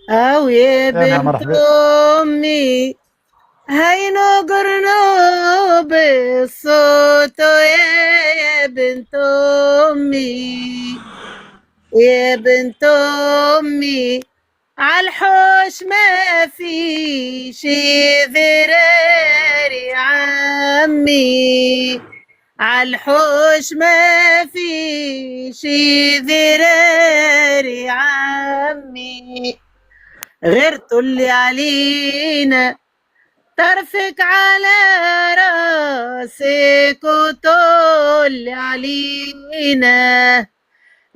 أو يا سامع بنت مرحبا. أمي هاي نقرنو بالصوت يا بنت أمي يا بنت أمي عالحوش ما في شي ذراري عمي عالحوش ما في شي ذراري عمي غير طلي علينا طرفك على راسك وطلي علينا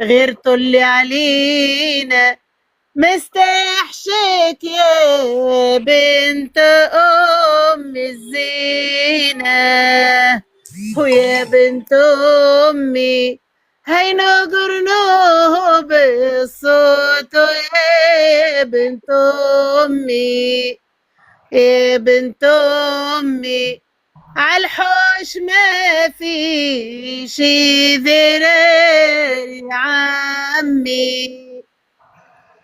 غير طلي علينا مستحشك يا بنت أم الزينة ويا بنت أمي هاي نقرنوه بالصوت يا بنت أمي يا بنت أمي عالحوش ما في شي ذراري عمي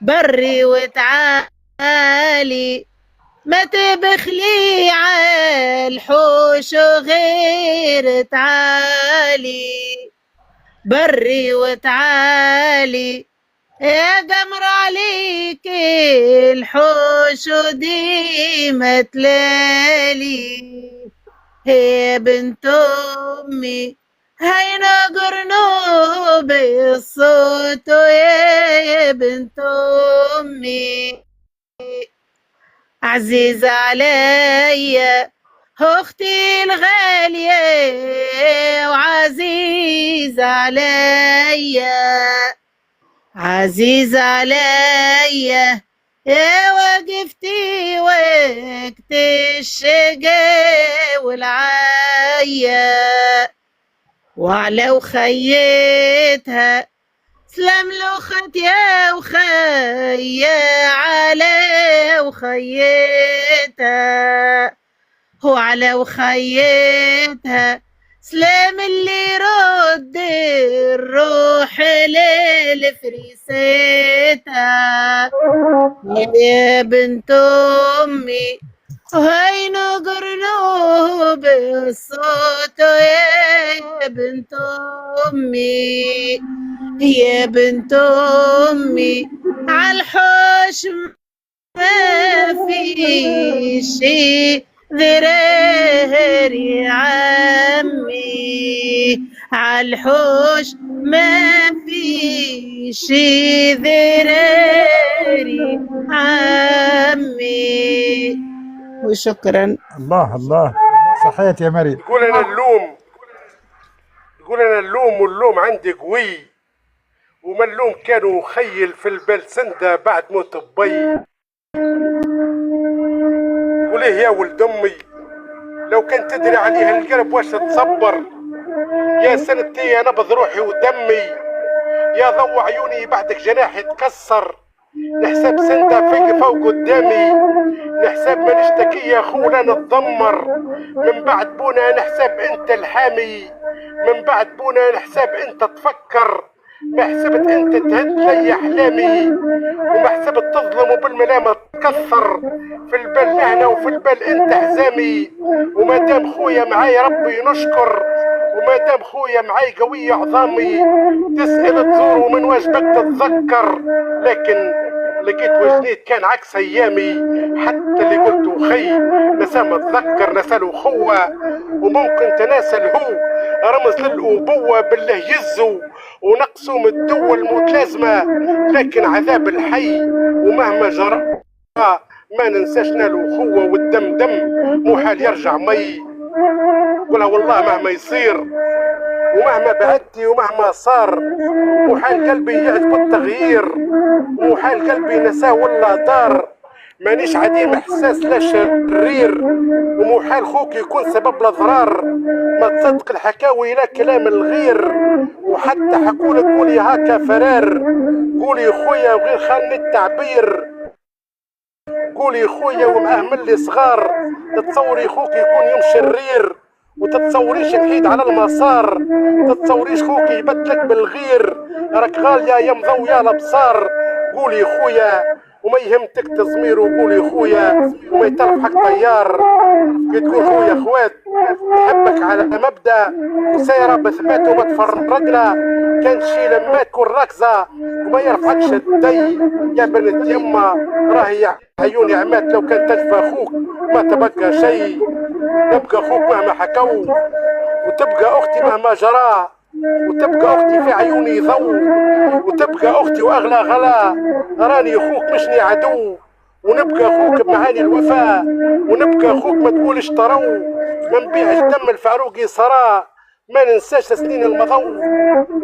بري وتعالي ما تبخلي عالحوش غير تعالي بري وتعالي يا قمر عليك الحوش وديمة ليالي يا بنت أمي هاي نقرنو بالصوت يا بنت أمي عزيزة عليا أختي الغالية وعزيزة عليا عزيزة عليا يا وقفتي وقت الشقا والعاية وعلى وخيتها سلام لأخت يا وخيا على وخيتها وعلى وخيتها سلام اللي رد الروح للفريسيتها يا بنت أمي هاي نقرنوه بالصوت يا بنت أمي يا بنت أمي عالحوش ما في شي ذراري عمي عالحوش ما في شي ذراري عمي وشكرا. الله الله، صحيت يا مريم. تقول انا اللوم واللوم عندي قوي، وما اللوم كانوا خيل في البال سندة بعد موت ابي. تقول ايه يا ولد امي لو كان تدري عليها القلب واش تصبر، يا سنتي نبض روحي ودمي، يا ضو عيوني بعدك جناحي تكسر، نحسب سندة فوق قدامي، نحسب ما نشتكي يا خونا نتضمر، من بعد بونا نحسب انت الحامي، من بعد بونا نحسب انت تفكر، ما حسبت انت تهد لي احلامي، وما حسبت تظلم وبالملامة تكثر، في البال انا وفي البال انت حزامي، وما دام خويا معاي ربي نشكر، وما دام خويا معاي قوي عظامي، تسأل تزور ومن واجبك تتذكر، لكن لقيت وجديد كان عكس ايامي، حتى اللي قلته خي نسى متذكر نساله خوه، وممكن تناسى الهو رمز للأبوة بالله يزو، ونقصوا من الدول متلازمة، لكن عذاب الحي ومهما جرى ما ننساش نالو خوه، والدم دم محال يرجع مي، قولها والله مهما يصير ومهما بعدتي ومهما صار، محال قلبي يعجب التغيير، ومحال قلبي نساه ولا دار، مانيش عديم احساس لا شرير، ومحال خوك يكون سبب الاضرار، ما تصدق الحكاوي لا كلام الغير، وحتى حكولك قولي هاكا فرار، قولي خويا وغير خلني التعبير، قولي خويا ومعاه ملي صغار، تتصوري خوك يكون يوم شرير، وتتصوريش نحيد على المسار، تتصوريش خوك يبدلك بالغير، راك غالية يا مضوية الابصار، قولي خويا وما يهمتك تزمير وقول يا خويا وما يترفحك طيار كي تقول خويا خوات نحبك على مبدا وسايره بثبات وما تفرقنا كان شي لما تكون راكزه وما يرفعكش الدي يا بنت يما راهي عيوني عمات لو كان تشفى اخوك ما تبقى شيء يبقى اخوك مهما حكوا وتبقى اختي مهما جرى وتبقى اختي في عيوني ضوء وتبقى اختي واغلى غلا راني اخوك مشني عدو ونبقى اخوك بمعاني الوفاء ونبقى اخوك ما تقولش طرو ما نبيعش دم الفاروقي صرا ما ننساش سنين المضو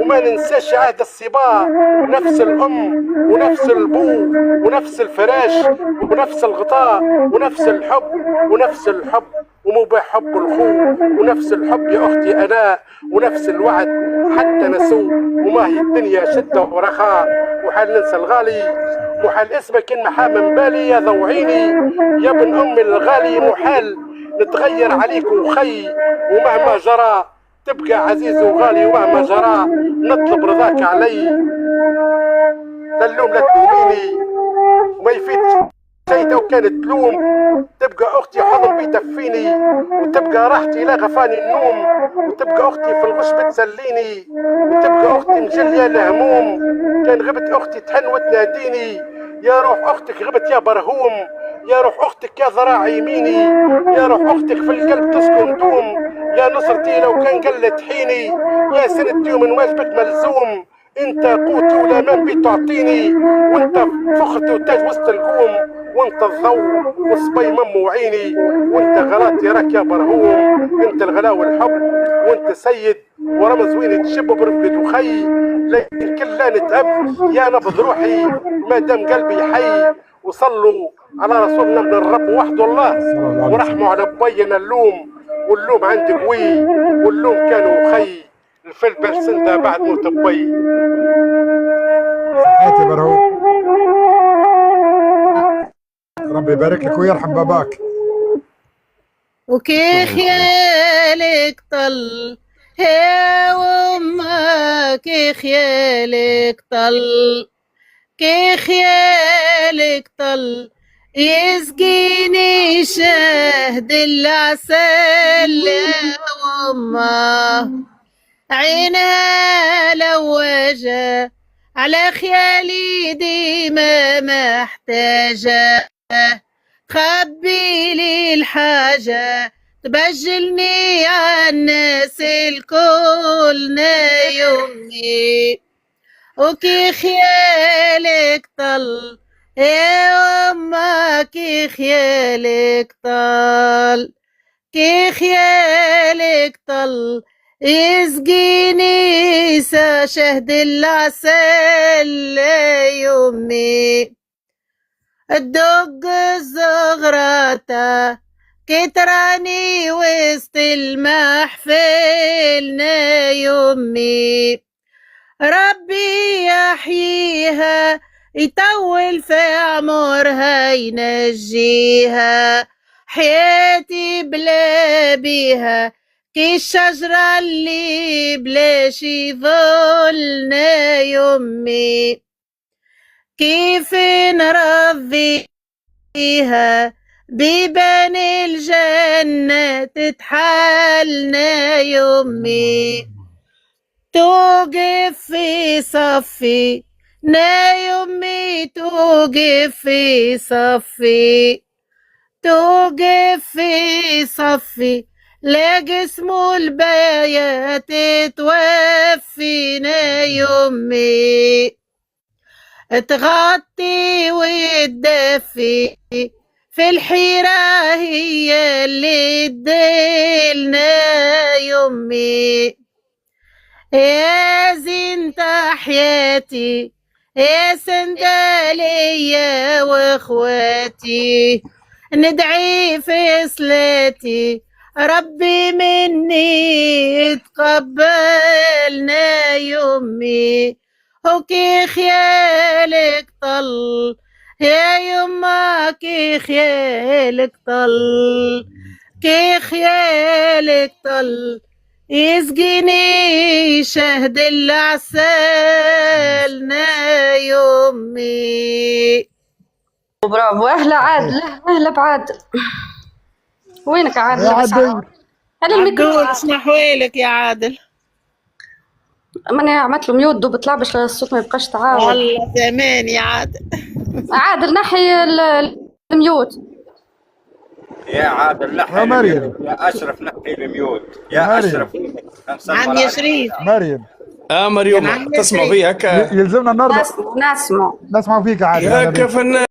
وما ننساش عهد الصبا نفس الام ونفس البو ونفس الفراش ونفس الغطاء ونفس الحب ونفس الحب ومو بحب الخو ونفس الحب يا اختي انا ونفس الوعد حتى نسو وما هي الدنيا شده ورخاء وحال ننسى الغالي محال اسمك ان محا من بالي يا ذوعيني يا ابن امي الغالي محال نتغير عليك وخي ومهما جرى تبقى عزيز وغالي ومهما جرى نطلب رضاك علي تلوم لا تلوميني وما يفيدش شي لو كانت تلوم تبقى اختي حضن بيدفيني وتبقى راحتي لا غفاني النوم وتبقى اختي في الغش بتسليني وتبقى اختي مجليه الهموم كان غبت اختي تحن وتناديني يا روح اختك غبت يا برهوم يا روح اختك يا ذراع يميني يا روح اختك في القلب تسكن دوم يا نصرتي لو كان قلت حيني يا سندتي ومن واجبك ملزوم انت قوتي ولا من بتعطيني وانت فخرتي وتاج وسط القوم وانت الضوء وصبي مم وعيني وانت غلاتي راك يا برهوم انت الغلا والحب وانت سيد ورمز وين تشب برفقة وخي لكن كلا نتهب يا نبض روحي ما دام قلبي حي وصلوا على رسولنا من الرب وحده الله ورحموا على بينا اللوم واللوم عندي قوي واللوم كانوا خي الفل برسنده بعد موت بي صحيتي برهو ربي يبارك لك ويرحم باباك وكي خيالك طل يا وما كي خيالك طل كي خيالك طل يسقيني شهد العسل يا وما عينها لوجة على خيالي ديما محتاجة تخبي لي الحاجة تبجلني عالناس الكل يومي وكي خيالك طل يا أما كي خيالك طل كي خيالك طل يسقيني شهد العسل يومي الدق الزغراتة كتراني وسط المحفل يومي ربي يحييها يطول في عمرها ينجيها حياتي بلا بيها كي الشجرة اللي بلاش يظلنا يومي كيف نرضيها بيبان الجنة تتحالنا يومي توقف في صفي نا يومي توقف في صفي توقف في صفي لا جسم البيات توفينا يومي تغطي وتدفي في الحيرة هي اللي تدلنا يومي يا زينة حياتي يا سندالية واخواتي ندعي في صلاتي ربي مني تقبلنا يومي وكي خيالك طل يا يما كي خيالك طل كي خيالك طل يسقيني شهد العسل يومي برافو. اهلا عادل، اهلا بعادل. وينك يا عادل؟ يا لاباس عدول. عليك؟ هل الميكرو؟ عدول اسمع حوالك يا عادل. ماني عملت له ميوت دوب طلع باش الصوت ما يبقاش تعاود. والله زمان يا عادل. عادل نحي الميوت. يا عادل يا نحي مريم. الميوت، يا اشرف نحي الميوت، يا مريم. اشرف عم يا شريف. مريم كان مريوم عم تسمعوا يشري. فيها هكا؟ يلزمنا النهارده نسمع. نسمعوا فيك يا عادل. هكا فنان.